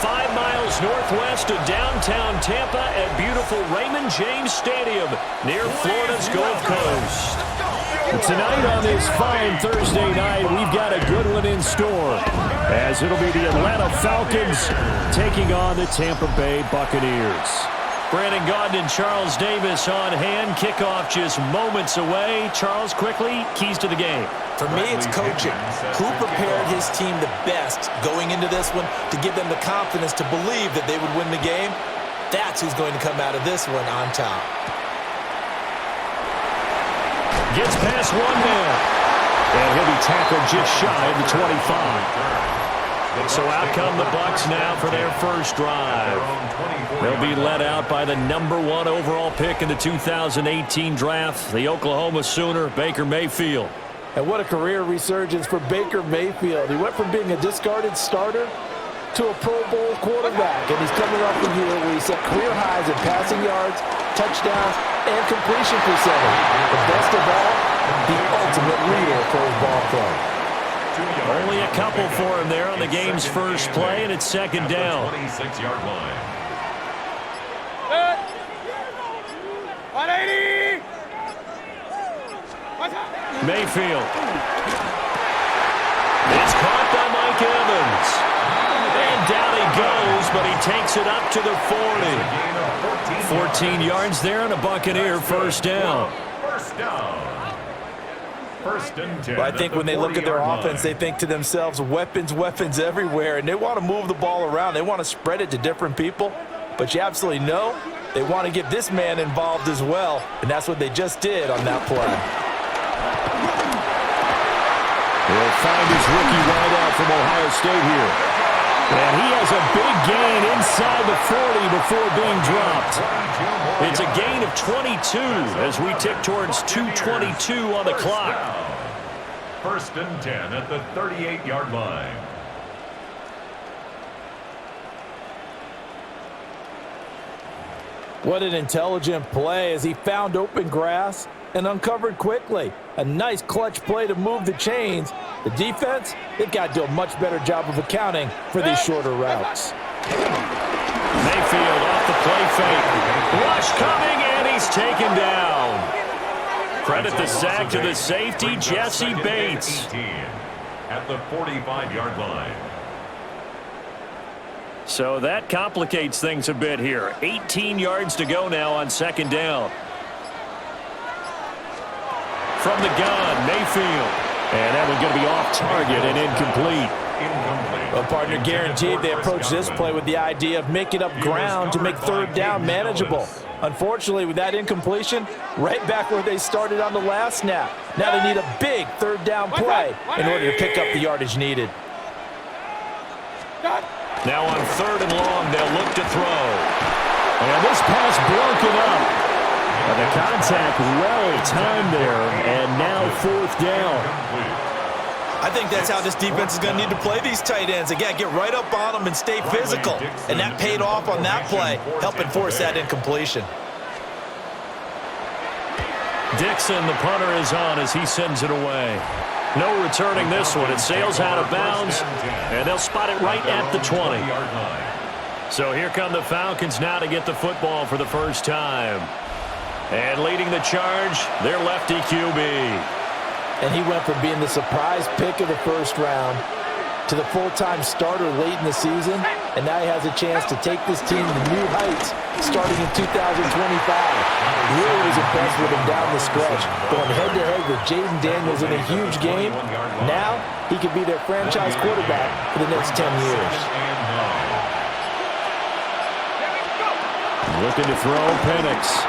5 miles northwest of downtown Tampa at beautiful Raymond James Stadium near Florida's Gulf Coast. Tonight on this fine Thursday night, we've got a good one in store, as it'll be the Atlanta Falcons taking on the Tampa Bay Buccaneers. Brandon Gaudin and Charles Davis on hand. Kickoff just moments away. Charles, quickly, keys to the game. For me, it's coaching. Who prepared his team the best going into this one to give them the confidence to believe that they would win the game? That's who's going to come out of this one on top. Gets past one man. And he'll be tackled just shy of the 25. So out come the Bucs now for their first drive. They'll be led out by the #1 overall pick in the 2018 draft, the Oklahoma Sooner, Baker Mayfield. And what a career resurgence for Baker Mayfield. He went from being a discarded starter to a Pro Bowl quarterback. And he's coming off the year where he set career highs in passing yards, touchdowns, and completion percentage. But best of all, the ultimate leader for his ball club. Only a couple for him there on the game's first play, and it's second down. 26-yard line. 180! Mayfield. It's caught by Mike Evans. And down he goes, but he takes it up to the 40. 14 yards there and a Buccaneer first down. First down. First and 10. But I think when they look at their offense, they think to themselves, weapons, weapons everywhere, and they want to move the ball around. They want to spread it to different people. But you absolutely know they want to get this man involved as well, and that's what they just did on that play. He'll find his rookie wideout from Ohio State here. And he has a big gain inside the 40 before being dropped. It's a gain of 22 as we tick towards 2:22 on the clock. First and 10 at the 38-yard line. What an intelligent play as he found open grass and uncovered quickly. A nice clutch play to move the chains. The defense, they've got to do a much better job of accounting for these shorter routes. Mayfield off the play fake. Rush coming, and he's taken down. Credit the sack to the safety, Jesse Bates. At the 45-yard line. So that complicates things a bit here. 18 yards to go now on second down. From the gun, Mayfield. And that one's going to be off target and incomplete. Well, partner, guaranteed they approach this play with the idea of making up ground to make third down manageable. Unfortunately, with that incompletion, right back where they started on the last snap. Now they need a big third down play in order to pick up the yardage needed. Now on third and long, they'll look to throw. And this pass broken up. And the contact well timed there, and now fourth down. I think that's how this defense is going to need to play these tight ends. Again, get right up on them and stay physical. And that paid off on that play, helping force that incompletion. Dixon, the punter, is on as he sends it away. No returning this one. It sails out of bounds, and they'll spot it right at the 20. So here come the Falcons now to get the football for the first time. And leading the charge, their lefty QB. And he went from being the surprise pick of the first round to the full-time starter late in the season. And now he has a chance to take this team to new heights starting in 2025. Really was impressed with him down the stretch, going head-to-head with Jaden Daniels in a huge game. Now he could be their franchise quarterback for the next 10 years. Looking to throw, Penix.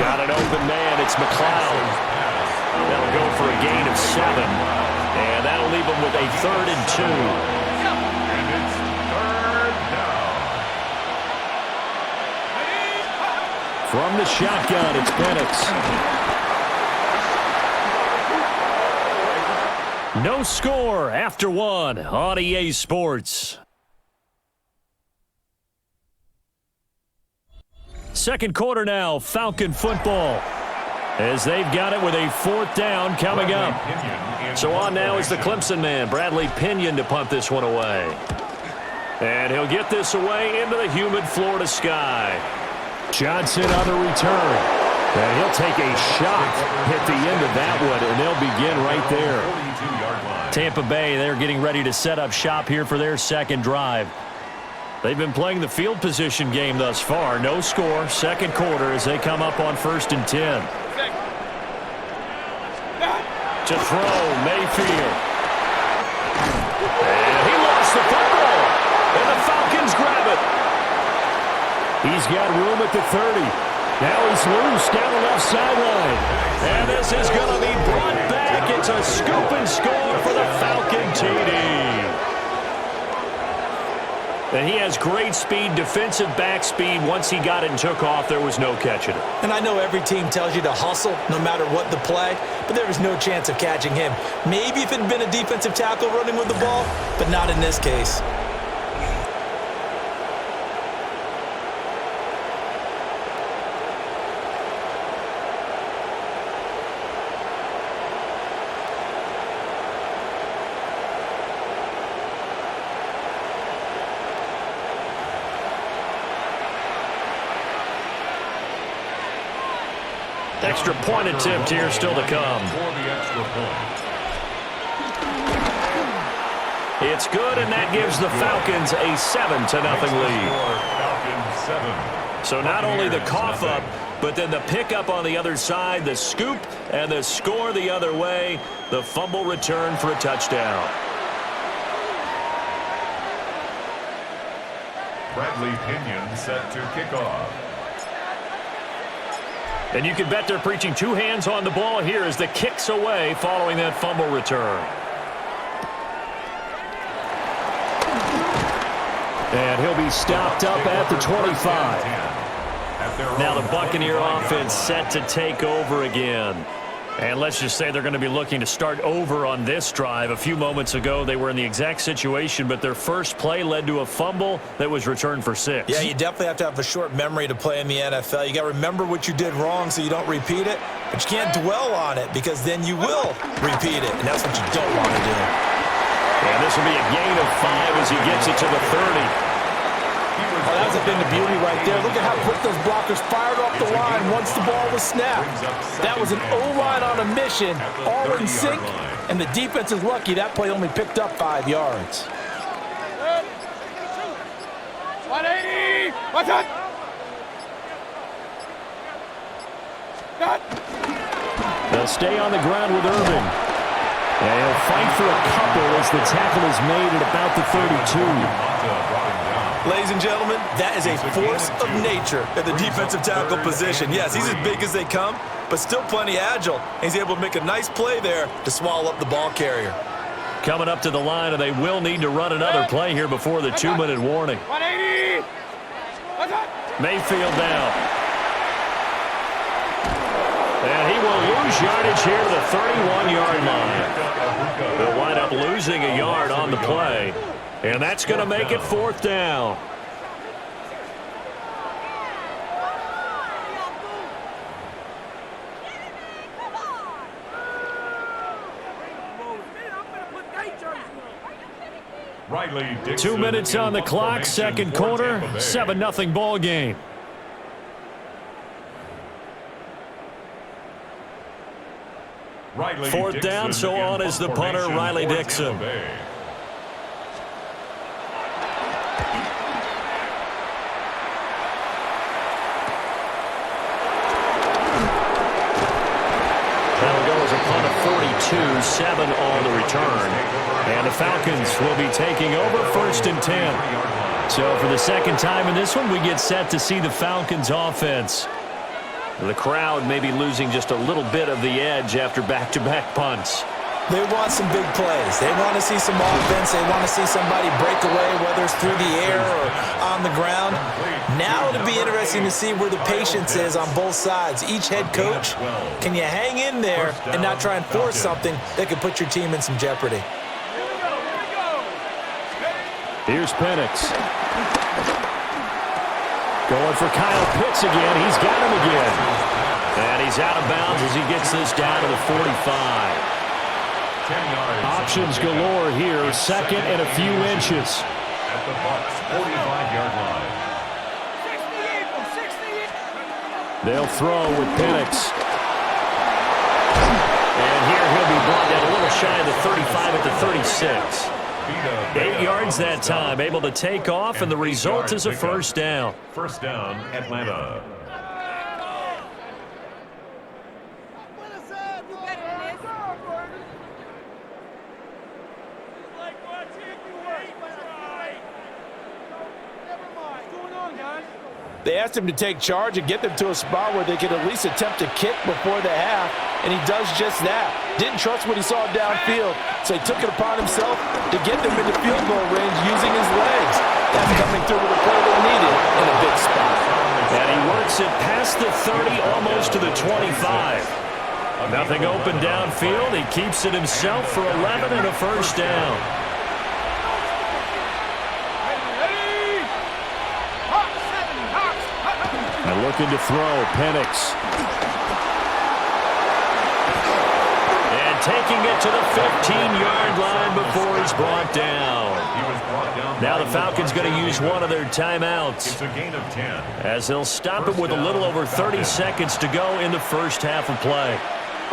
Got an open man. It's McLeod. That'll go for a gain of 7. And that'll leave them with a 3rd and 2. And it's third down. From the shotgun, it's Penix. No score after 1 on EA Sports. Second quarter now, Falcon football, as they've got it with a 4th down coming up. So on now is the Clemson man, Bradley Pinion, to punt this one away. And he'll get this away into the humid Florida sky. Johnson on the return. And he'll take a shot at the end of that one, and they'll begin right there. Tampa Bay, they're getting ready to set up shop here for their second drive. They've been playing the field position game thus far. No score, second quarter as they come up on 1st and 10. To throw, Mayfield. And he lost the football. And the Falcons grab it. He's got room at the 30. Now he's loose down the left sideline. And this is going to be brought back. It's a scoop and score for the Falcon TD. And he has great speed, defensive back speed. Once he got it and took off, there was no catching it. And I know every team tells you to hustle no matter what the play, but there was no chance of catching him. Maybe if it had been a defensive tackle running with the ball, but not in this case. Extra point attempt here still to come. It's good, and that gives the Falcons a 7-0 lead. So not only the cough up, but then the pickup on the other side, the scoop, and the score the other way. The fumble return for a touchdown. Bradley Pinion set to kick off. And you can bet they're preaching two hands on the ball here as the kick's away following that fumble return. And he'll be stopped up at the 25. Now the Buccaneer offense set to take over again. And let's just say they're going to be looking to start over on this drive. A few moments ago, they were in the exact situation, but their first play led to a fumble that was returned for 6. Yeah, you definitely have to have a short memory to play in the NFL. You got to remember what you did wrong so you don't repeat it, but you can't dwell on it because then you will repeat it, and that's what you don't want to do. And this will be a gain of 5 as he gets it to the 30. Oh, that's been the beauty right there. Look at how quick those blockers fired off the line once the ball was snapped. That was an O-line on a mission, all in sync, and the defense is lucky that play only picked up 5 yards. 180! What's that? They'll stay on the ground with Irving. And he'll fight for a couple as the tackle is made at about the 32. Ladies and gentlemen, that is a force of nature at the defensive tackle position. Yes, he's as big as they come, but still plenty agile. He's able to make a nice play there to swallow up the ball carrier. Coming up to the line, and they will need to run another play here before the 2-minute warning. 180! Mayfield down. And he will lose yardage here to the 31-yard line. They'll wind up losing a yard on the play. And that's going to make it 4th down. Riley Dixon 2 minutes on the clock, second quarter, 7-0 ball game. Riley 4th down, Dixon so on is the punter, Riley Dixon. That'll go as a punt of 42, 7 on the return. And the Falcons will be taking over 1st and 10. So for the second time in this one, we get set to see the Falcons offense. The crowd may be losing just a little bit of the edge after back-to-back punts. They want some big plays. They want to see some offense. They want to see somebody break away, whether it's through the air or on the ground. Now it'll be interesting to see where the patience is on both sides. Each head coach, can you hang in there and not try and force something that could put your team in some jeopardy? Here's Penix. Going for Kyle Pitts again. He's got him again. And he's out of bounds as he gets this down to the 45. Options galore here. 2nd and a few inches. at the Bucs' 45-yard line. They'll throw with Penix. And here he'll be brought down a little shy of the 35 at the 36. 8 yards that time, able to take off, and the result is a first down. First down, Atlanta. They asked him to take charge and get them to a spot where they could at least attempt to kick before the half, and he does just that. Didn't trust what he saw downfield, so he took it upon himself to get them into field goal range using his legs. That's coming through with a play they needed in a big spot. And he works it past the 30, almost to the 25. Nothing open downfield. He keeps it himself for 11 and a first down. And looking to throw, Penix. And taking it to the 15-yard line before he's brought down. Now the Falcons going to use one of their timeouts. It's a gain of 10. As they'll stop it with a little over 30 seconds to go in the first half of play.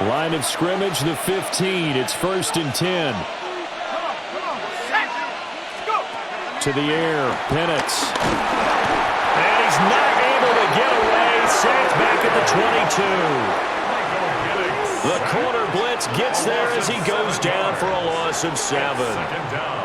Line of scrimmage, the 15. It's 1st and 10. To the air, Penix. And he's not able to get away. Sacked back at the 22. The corner blitz gets there as he goes down for a loss of 7.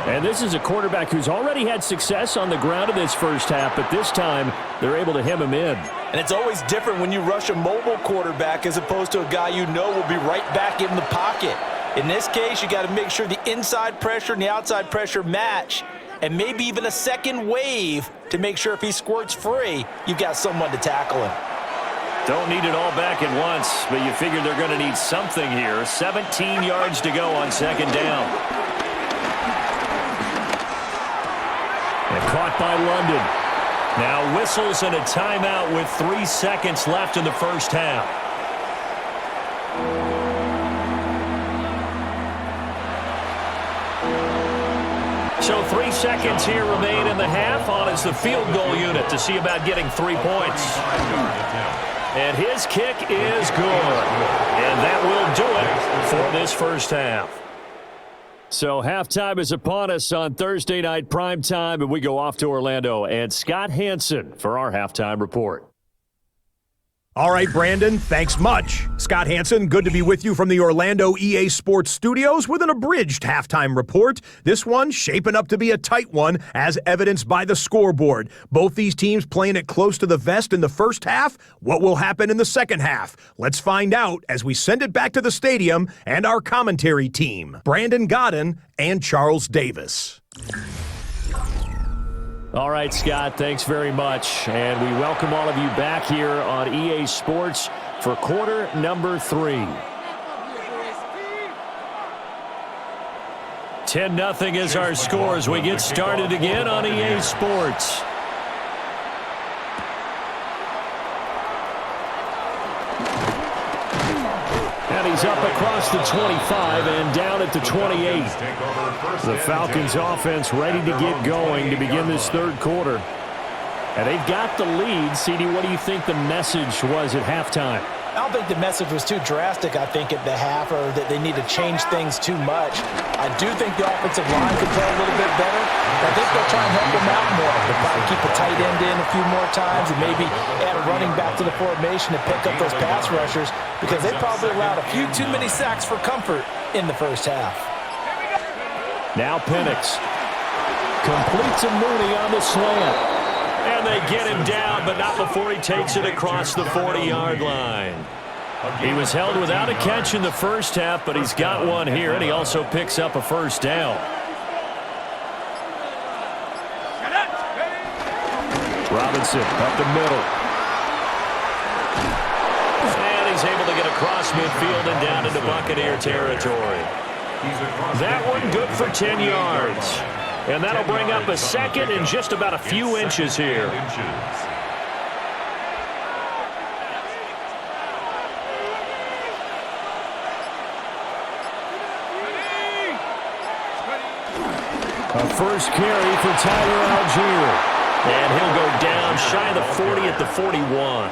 And this is a quarterback who's already had success on the ground in this first half, but this time they're able to hem him in. And it's always different when you rush a mobile quarterback as opposed to a guy you know will be right back in the pocket. In this case, you got to make sure the inside pressure and the outside pressure match, and maybe even a second wave to make sure if he squirts free, you've got someone to tackle him. Don't need it all back at once, but you figure they're going to need something here. 17 yards to go on 2nd down. And caught by London. Now whistles and a timeout with 3 seconds left in the first half. So 3 seconds here remain in the half. On is the field goal unit to see about getting 3 points. And his kick is good. And that will do it for this first half. So halftime is upon us on Thursday night primetime, and we go off to Orlando. And Scott Hanson for our halftime report. All right, Brandon, thanks much. Scott Hanson, good to be with you from the Orlando EA Sports Studios with an abridged halftime report. This one shaping up to be a tight one, as evidenced by the scoreboard. Both these teams playing it close to the vest in the first half. What will happen in the second half? Let's find out as we send it back to the stadium and our commentary team, Brandon Godden and Charles Davis. All right, Scott, thanks very much. And we welcome all of you back here on EA Sports for quarter number 3. 10-0 is our score as we get started again on EA Sports. And he's up across the 25 and down at the 28. The Falcons offense ready to get going to begin this third quarter. And they've got the lead. CD, what do you think the message was at halftime? I don't think the message was too drastic, I think, at the half, or that they need to change things too much. I do think the offensive line could play a little bit better. I think they'll try and help them out more. They'll probably keep a tight end in a few more times and maybe add a running back to the formation to pick up those pass rushers, because they probably allowed a few too many sacks for comfort in the first half. Now Penix completes a Mooney on the slant. And they get him down, but not before he takes it across the 40-yard line. He was held without a catch in the first half, but he's got one here, and he also picks up a first down. Robinson up the middle. And he's able to get across midfield and down into Buccaneer territory. That one good for 10 yards. And that'll bring up a second and just about a few inches here. A first carry for Tyler Algier. And he'll go down shy of the 40 at the 41.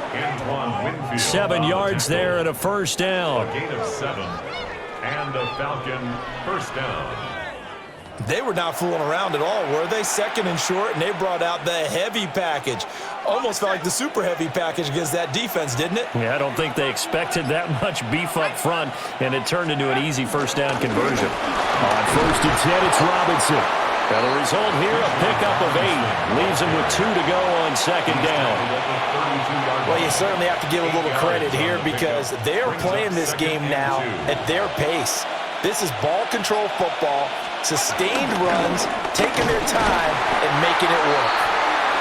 7 yards there and a first down. A gain of 7 and a Falcon first down. They were not fooling around at all, were they? Second and short, and they brought out the heavy package. Almost felt like the super heavy package against that defense, didn't it? Yeah, I don't think they expected that much beef up front, and it turned into an easy first down conversion. On first and 10, it's Robinson. And the result here, a pickup of 8. Leaves him with 2 to go on second down. Well, you certainly have to give a little credit here because they're playing this game now at their pace. This is ball control football, sustained runs, taking their time, and making it work.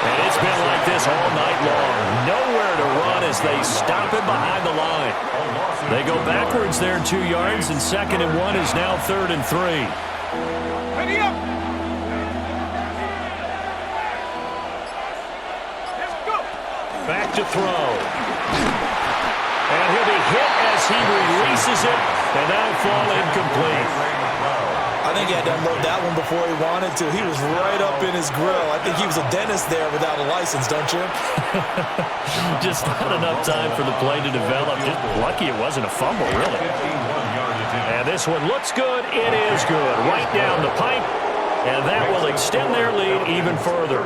And it's been like this all night long. Nowhere to run as they stop it behind the line. They go backwards there 2 yards, and 2nd and 1 is now 3rd and 3. Ready up. Let's go. Back to throw. And he'll be hit as he releases it, and that'll fall incomplete. I think he had to unload that one before he wanted to. He was right up in his grill. I think he was a dentist there without a license, don't you? Just not enough time for the play to develop. Just lucky it wasn't a fumble, really. And this one looks good. It is good. Right down the pipe. And that will extend their lead even further.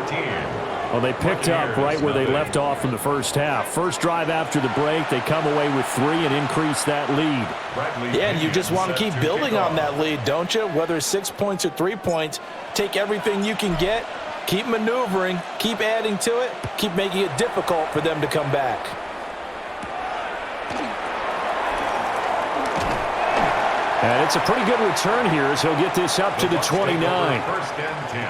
Well, they picked up right where they left off in the first half. First drive after the break, they come away with 3 and increase that lead. Yeah, and you just want to keep building on that lead, don't you? Whether it's 6 points or 3 points, take everything you can get, keep maneuvering, keep adding to it, keep making it difficult for them to come back. And it's a pretty good return here as he'll get this up to the 29. First and 10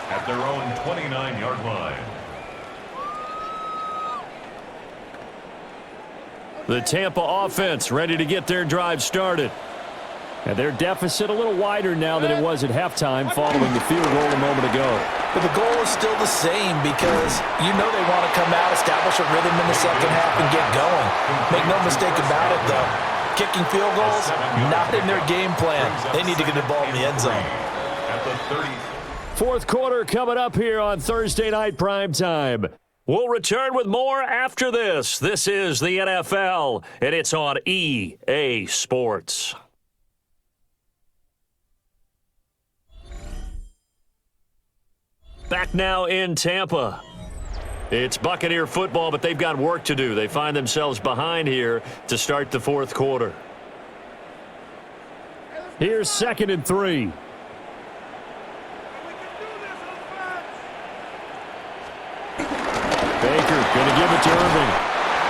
at their own 29-yard line. The Tampa offense ready to get their drive started. And their deficit a little wider now than it was at halftime following the field goal a moment ago. But the goal is still the same because you know they want to come out, establish a rhythm in the second half, and get going. Make no mistake about it, though. Kicking field goals, not in their game plan. They need to get the ball in the end zone. At the 30. Fourth quarter coming up here on Thursday Night Primetime. We'll return with more after this. This is the NFL, and it's on EA Sports. Back now in Tampa. It's Buccaneer football, but they've got work to do. They find themselves behind here to start the fourth quarter. Here's 2nd and 3. Baker going to give it to Irving.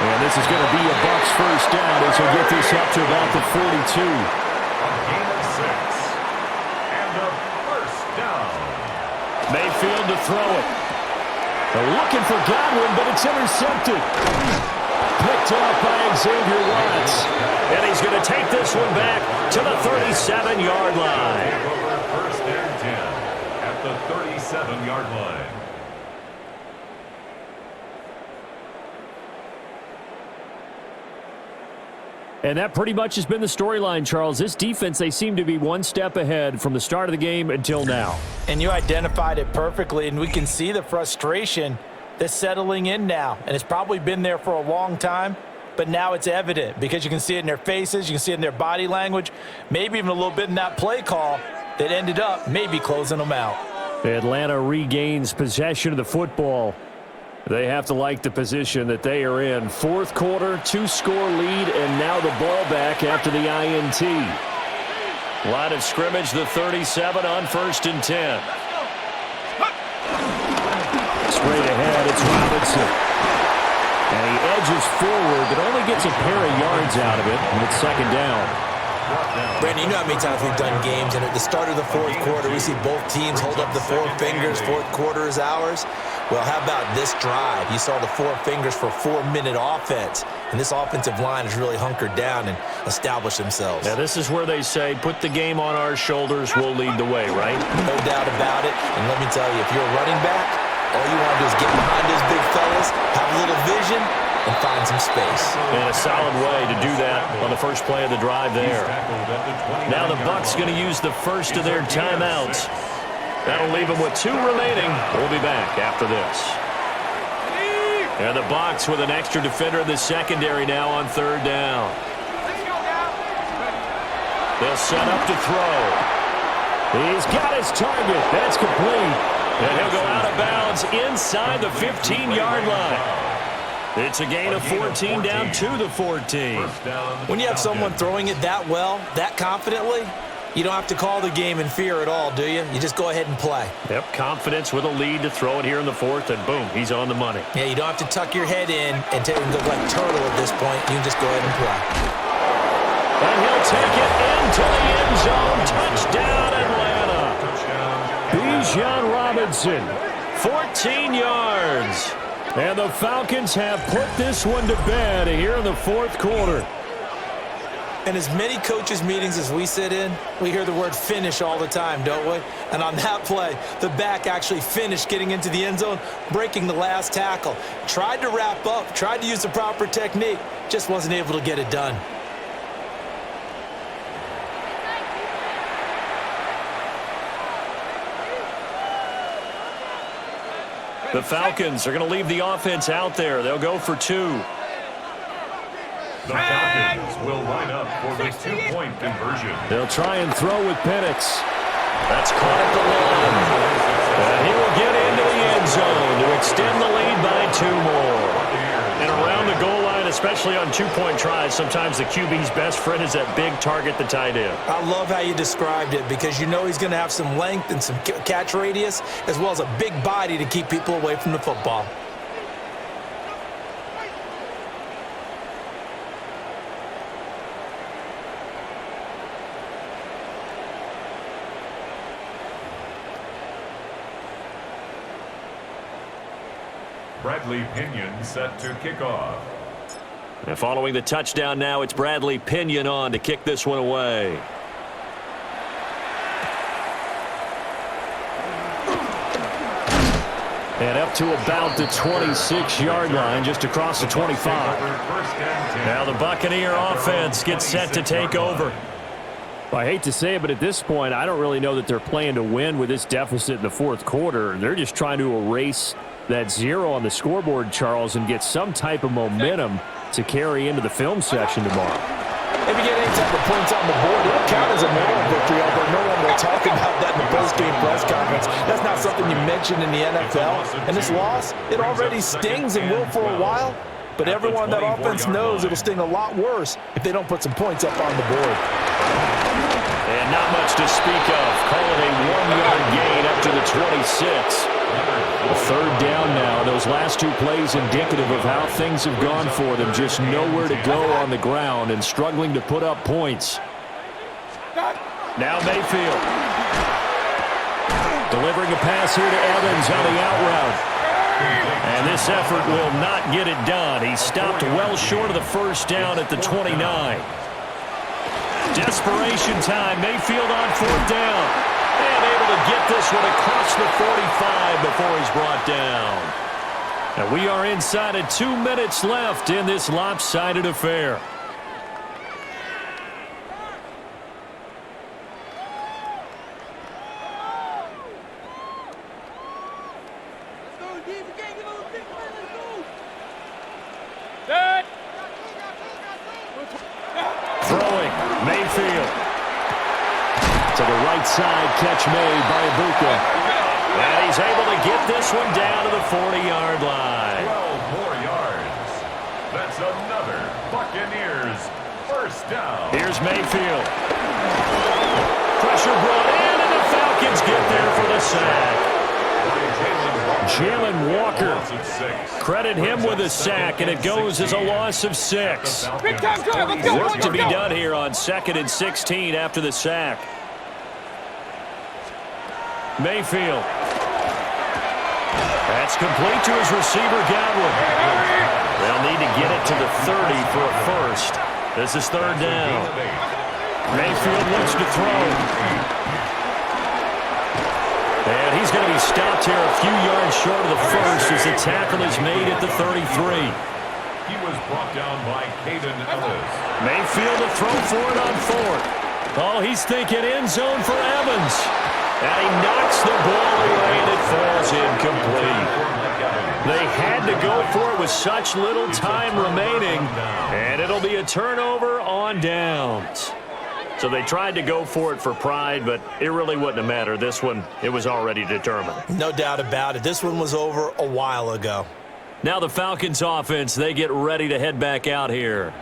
And this is going to be a Bucs first down as he'll get this up to about the 42. A gain of 6 and a first down. Mayfield to throw it. They're looking for Godwin, but it's intercepted. Picked off by Xavier Watts. And he's going to take this one back to the 37-yard line. First and 10 at the 37-yard line. And that pretty much has been the storyline, Charles. This defense, they seem to be one step ahead from the start of the game until now. And you identified it perfectly, and we can see the frustration that's settling in now. And it's probably been there for a long time, but now it's evident because you can see it in their faces, you can see it in their body language, maybe even a little bit in that play call that ended up maybe closing them out. Atlanta regains possession of the football. They have to like the position that they are in. Fourth quarter, 2-score lead, and now the ball back after the INT. Line of scrimmage, the 37 on 1st and 10. Straight ahead, it's Robinson. And he edges forward, but only gets a pair of yards out of it, and it's 2nd down. Brandon, you know how many times we've done games, and at the start of the fourth quarter, we see both teams hold up the 4 fingers, fourth quarter is ours. Well, how about this drive? You saw the 4 fingers for 4-minute offense, and this offensive line has really hunkered down and established themselves. Now, this is where they say, put the game on our shoulders, we'll lead the way, right? No doubt about it, and let me tell you, if you're a running back, all you want to do is get behind those big fellas, have a little vision, and find some space. And a solid way to do that on the first play of the drive there. Now the Bucs going to use the first of their timeouts. That'll leave him with 2 remaining. We'll be back after this. And the Bucs with an extra defender in the secondary now on 3rd down. They'll set up to throw. He's got his target. That's complete. And he'll go out of bounds inside the 15-yard line. It's a gain of 14 down to the 14. When you have someone throwing it that well, that confidently, you don't have to call the game in fear at all, do you? You just go ahead and play. Yep, confidence with a lead to throw it here in the 4th, and boom, he's on the money. Yeah, you don't have to tuck your head in and go like turtle at this point. You can just go ahead and play. And he'll take it into the end zone. Touchdown, Atlanta. Bijan Robinson, 14 yards. And the Falcons have put this one to bed here in the 4th quarter. And as many coaches' meetings as we sit in, we hear the word finish all the time, don't we? And on that play, the back actually finished getting into the end zone, breaking the last tackle. Tried to wrap up, tried to use the proper technique, just wasn't able to get it done. The Falcons are going to leave the offense out there. They'll go for 2. The Falcons will line up for the 2-point conversion. They'll try and throw with Penix. That's caught at the line. And he will get into the end zone to extend the lead by 2 more. And around the goal line, especially on 2-point tries, sometimes the QB's best friend is that big target, the tight end. I love how you described it because you know he's going to have some length and some catch radius as well as a big body to keep people away from the football. Bradley Pinion set to kick off. And following the touchdown now, it's Bradley Pinion on to kick this one away. And up to about the 26-yard line, just across the 25. Now the Buccaneer offense gets set to take over. Well, I hate to say it, but at this point, I don't really know that they're playing to win with this deficit in the 4th quarter. They're just trying to erase that 0 on the scoreboard, Charles, and get some type of momentum to carry into the film session tomorrow. If you get any type of points on the board, it'll count as a moral victory, although no one will talk about that in the post-game press conference. That's not something you mentioned in the NFL. And this loss, it already stings and will for a while, but everyone on that offense knows it'll sting a lot worse if they don't put some points up on the board. And not much to speak of. Call it a 1-yard gain up to the 26. A 3rd down now. Those last 2 plays indicative of how things have gone for them. Just nowhere to go on the ground and struggling to put up points. Now Mayfield. Delivering a pass here to Evans on the out route. And this effort will not get it done. He stopped well short of the 1st down at the 29. Desperation time. Mayfield on 4th down. And able to get this one across the 45 before he's brought down. And we are inside of 2 minutes left in this lopsided affair. Throwing, Mayfield. To the right side, catch made by Ibuka. And he's able to get this one down to the 40-yard line. 12 more yards. That's another Buccaneers first down. Here's Mayfield. Pressure brought in, and the Falcons get there for the sack. Jalen Walker. Credit him with a sack, and it goes as a loss of 6. Big time drive. Let's go. Work to be done here on 2nd and 16 after the sack. Mayfield. That's complete to his receiver, Godwin. They'll need to get it to the 30 for a first. This is 3rd down. Mayfield looks to throw. And he's going to be stopped here a few yards short of the first as the tackle is made at the 33. He was brought down by Caden Ellis. Mayfield to throw for it on 4th. Oh, he's thinking end zone for Evans. And he knocks the ball away, and it falls incomplete. They had to go for it with such little time remaining, and it'll be a turnover on downs. So they tried to go for it for pride, but it really wouldn't have mattered. This one, it was already determined. No doubt about it. This one was over a while ago. Now the Falcons offense, they get ready to head back out here.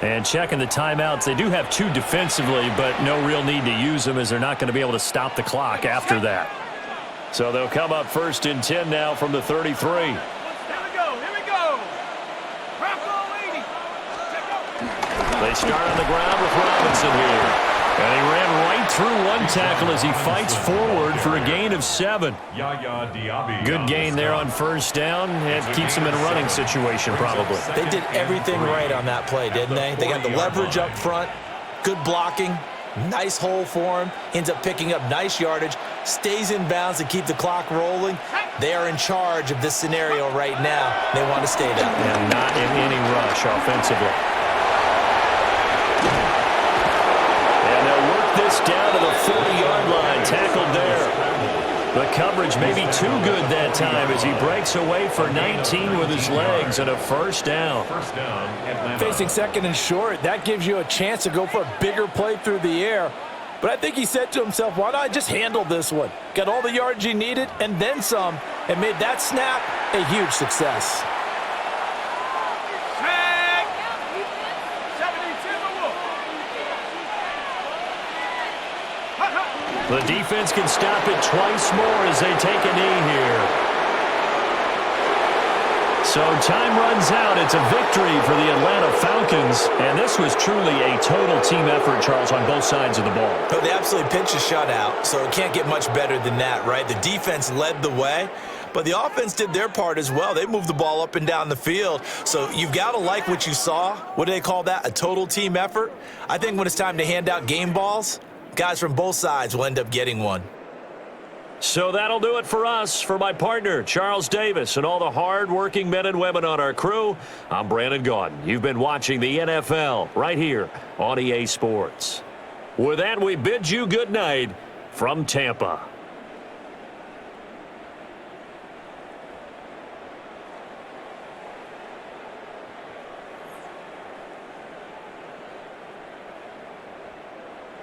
And checking the timeouts, they do have 2 defensively, but no real need to use them as they're not going to be able to stop the clock after that. So they'll come up 1st and 10 now from the 33. Here we go. Drop ball 80. They start on the ground with Robinson here. And he ran right through one tackle as he fights forward for a gain of 7. Good gain there on 1st down. It keeps him in a running situation probably. They did everything right on that play, didn't they? They got the leverage up front, good blocking, nice hole for him, ends up picking up nice yardage, stays in bounds to keep the clock rolling. They are in charge of this scenario right now. They want to stay that way. And not in any rush offensively. And they'll work this down to the 40-yard line, tackled there. The coverage may be too good that time as he breaks away for 19 with his legs and a 1st down. Facing 2nd and short, that gives you a chance to go for a bigger play through the air. But I think he said to himself, why not just handle this one? Got all the yards he needed and then some, and made that snap a huge success. Tag. 72. The defense can stop it twice more as they take a knee here. So time runs out. It's a victory for the Atlanta Falcons. And this was truly a total team effort, Charles, on both sides of the ball. Oh, they absolutely pitched a shutout, so it can't get much better than that, right? The defense led the way, but the offense did their part as well. They moved the ball up and down the field. So you've got to like what you saw. What do they call that? A total team effort? I think when it's time to hand out game balls, guys from both sides will end up getting one. So that'll do it for us. For my partner, Charles Davis, and all the hard-working men and women on our crew, I'm Brandon Gaudin. You've been watching the NFL right here on EA Sports. With that, we bid you good night from Tampa.